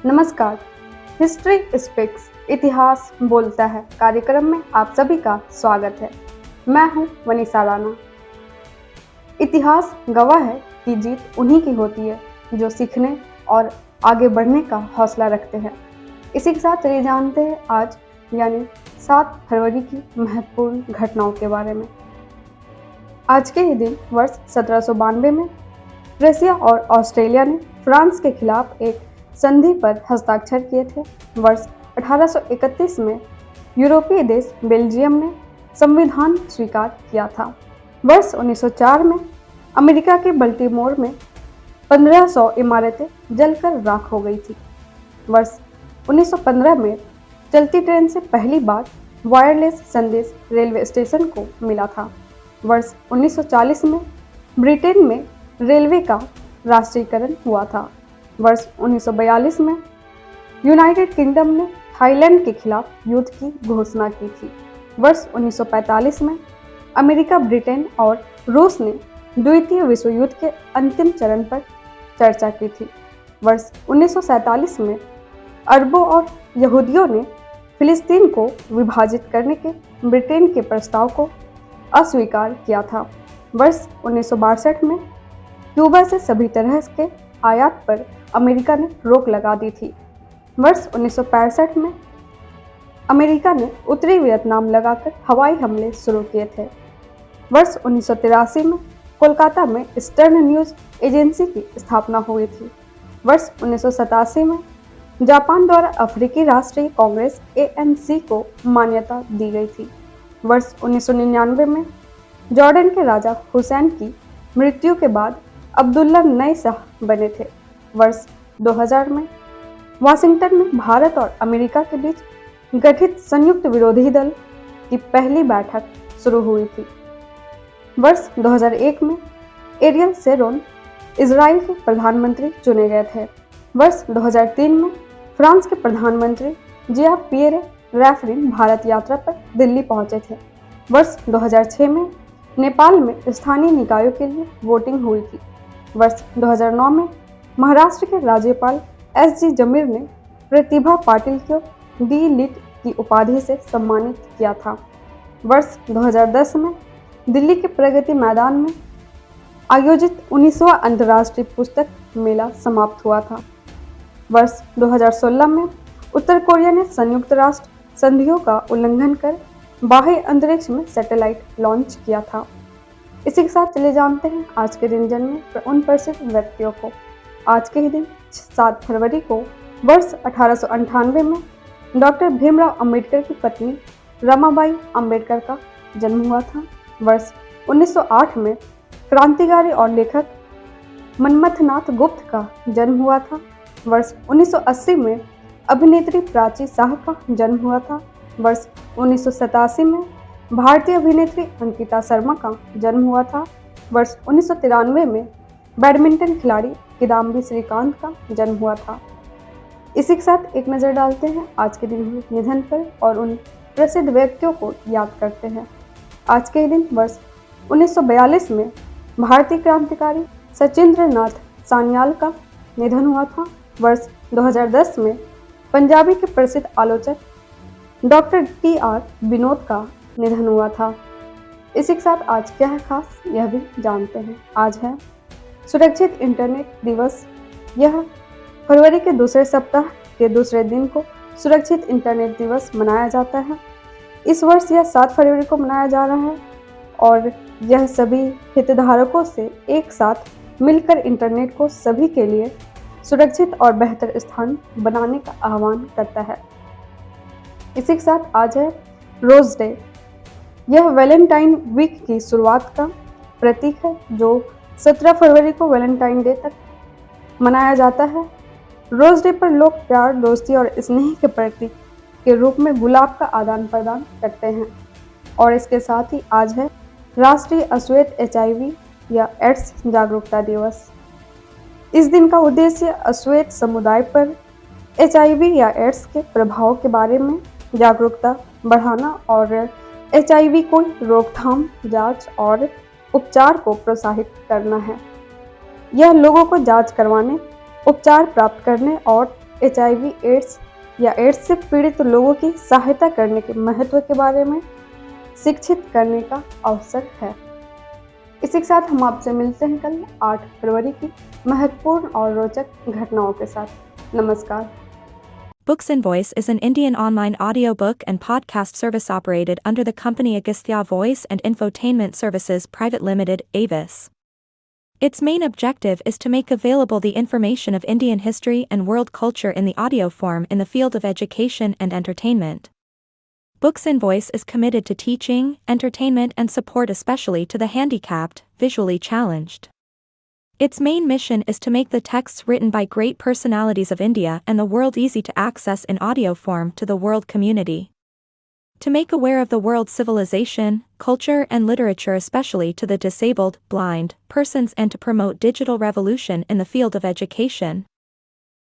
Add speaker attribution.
Speaker 1: नमस्कार। History speaks इतिहास बोलता है कार्यक्रम में आप सभी का स्वागत है। मैं हूं वनीसा राणा। इतिहास गवाह है कि जीत उन्हीं की होती है जो सीखने और आगे बढ़ने का हौसला रखते हैं। इसी के साथ चलिए जानते हैं आज यानी 7 फरवरी की महत्वपूर्ण घटनाओं के बारे में। आज के ही दिन वर्ष 1792 में रसिया और ऑस्ट्रेलिया ने फ्रांस के खिलाफ एक संधि पर हस्ताक्षर किए थे। वर्ष 1831 में यूरोपीय देश बेल्जियम ने संविधान स्वीकार किया था। वर्ष 1904 में अमेरिका के बल्टीमोर में 1500 इमारतें जलकर राख हो गई थी। वर्ष 1915 में चलती ट्रेन से पहली बार वायरलेस संदेश रेलवे स्टेशन को मिला था। वर्ष 1940 में ब्रिटेन में रेलवे का राष्ट्रीयकरण हुआ था। वर्ष 1942 में यूनाइटेड किंगडम ने थाईलैंड के खिलाफ युद्ध की घोषणा की थी। वर्ष 1945 में अमेरिका, ब्रिटेन और रूस ने द्वितीय विश्व युद्ध के अंतिम चरण पर चर्चा की थी। वर्ष 1947 में अरबों और यहूदियों ने फिलिस्तीन को विभाजित करने के ब्रिटेन के प्रस्ताव को अस्वीकार किया था। वर्ष 1962 में क्यूबा से सभी तरह के आयात पर अमेरिका ने रोक लगा दी थी। वर्ष 1965 में अमेरिका ने उत्तरी वियतनाम लगाकर हवाई हमले शुरू किए थे। वर्ष 1983 में कोलकाता में ईस्टर्न न्यूज़ एजेंसी की स्थापना हुई थी। वर्ष 1987 में जापान द्वारा अफ्रीकी राष्ट्रीय कांग्रेस ANC को मान्यता दी गई थी। वर्ष 1999 में जॉर्डन के राजा हुसैन की मृत्यु के बाद अब्दुल्ला नए शाह बने थे। वर्ष 2000 में वाशिंगटन में भारत और अमेरिका के बीच गठित संयुक्त विरोधी दल की पहली बैठक शुरू हुई थी। वर्ष 2001 में एरियल शेरोन इजराइल के प्रधानमंत्री चुने गए थे। वर्ष 2003 में फ्रांस के प्रधानमंत्री जिया पियरे रैफरिन भारत यात्रा पर दिल्ली पहुंचे थे। वर्ष 2006 में नेपाल में स्थानीय निकायों के लिए वोटिंग हुई थी। वर्ष 2009 में महाराष्ट्र के राज्यपाल SG जमीर ने प्रतिभा पाटिल को डी लिट की उपाधि से सम्मानित किया था। वर्ष 2010 में दिल्ली के प्रगति मैदान में आयोजित 19वां अंतर्राष्ट्रीय पुस्तक मेला समाप्त हुआ था। वर्ष 2016 में उत्तर कोरिया ने संयुक्त राष्ट्र संधियों का उल्लंघन कर बाह्य अंतरिक्ष में सैटेलाइट लॉन्च किया था। इसी के साथ चले जानते हैं आज के दिन जन्मे उन प्रसिद्ध व्यक्तियों को। आज के ही दिन 7 फरवरी को वर्ष 1898 में डॉक्टर भीमराव अंबेडकर की पत्नी रमाबाई अंबेडकर का जन्म हुआ था। वर्ष 1908 में क्रांतिकारी और लेखक मनमथनाथ गुप्त का जन्म हुआ था। वर्ष 1980 में अभिनेत्री प्राची शाह का जन्म हुआ था। वर्ष 1987 में भारतीय अभिनेत्री अंकिता शर्मा का जन्म हुआ था। वर्ष 1993 में बैडमिंटन खिलाड़ी किदाम्बी श्रीकांत का जन्म हुआ था। इसी के साथ एक नज़र डालते हैं आज के दिन हुए निधन पर और उन प्रसिद्ध व्यक्तियों को याद करते हैं। आज के ही दिन वर्ष 1942 में भारतीय क्रांतिकारी सचिंद्र नाथ सान्याल का निधन हुआ था। वर्ष 2010 में पंजाबी के प्रसिद्ध आलोचक डॉक्टर TR विनोद का निधन हुआ था। इसी के साथ आज क्या है खास यह भी जानते हैं। आज है सुरक्षित इंटरनेट दिवस। यह फरवरी के दूसरे सप्ताह के दूसरे दिन को सुरक्षित इंटरनेट दिवस मनाया जाता है। इस वर्ष यह 7 फरवरी को मनाया जा रहा है और यह सभी हितधारकों से एक साथ मिलकर इंटरनेट को सभी के लिए सुरक्षित और बेहतर स्थान बनाने का आह्वान करता है। इसी के साथ आज है रोज डे। यह वैलेंटाइन वीक की शुरुआत का प्रतीक है जो 17 फरवरी को वैलेंटाइन डे तक मनाया जाता है। रोज डे पर लोग प्यार, दोस्ती और स्नेह के प्रतीक के रूप में गुलाब का आदान प्रदान करते हैं। और इसके साथ ही आज है राष्ट्रीय अश्वेत HIV या एड्स जागरूकता दिवस। इस दिन का उद्देश्य अश्वेत समुदाय पर HIV या एड्स के प्रभाव के बारे में जागरूकता बढ़ाना और HIV को रोकथाम, जांच और उपचार को प्रोत्साहित करना है। यह लोगों को जांच करवाने, उपचार प्राप्त करने और HIV एड्स या एड्स से पीड़ित लोगों की सहायता करने के महत्व के बारे में शिक्षित करने का अवसर है। इसी के साथ हम आपसे मिलते हैं कल 8 फरवरी की महत्वपूर्ण और रोचक घटनाओं के साथ। नमस्कार।
Speaker 2: Books and Voice is an Indian online audiobook and podcast service operated under the company Agastya Voice and Infotainment Services Private Limited, Avis. Its main objective is to make available the information of Indian history and world culture in the audio form in the field of education and entertainment. Books and Voice is committed to teaching, entertainment and support especially to the handicapped, visually challenged. Its main mission is to make the texts written by great personalities of India and the world easy to access in audio form to the world community. To make aware of the world's civilization, culture and literature especially to the disabled, blind, persons and to promote digital revolution in the field of education.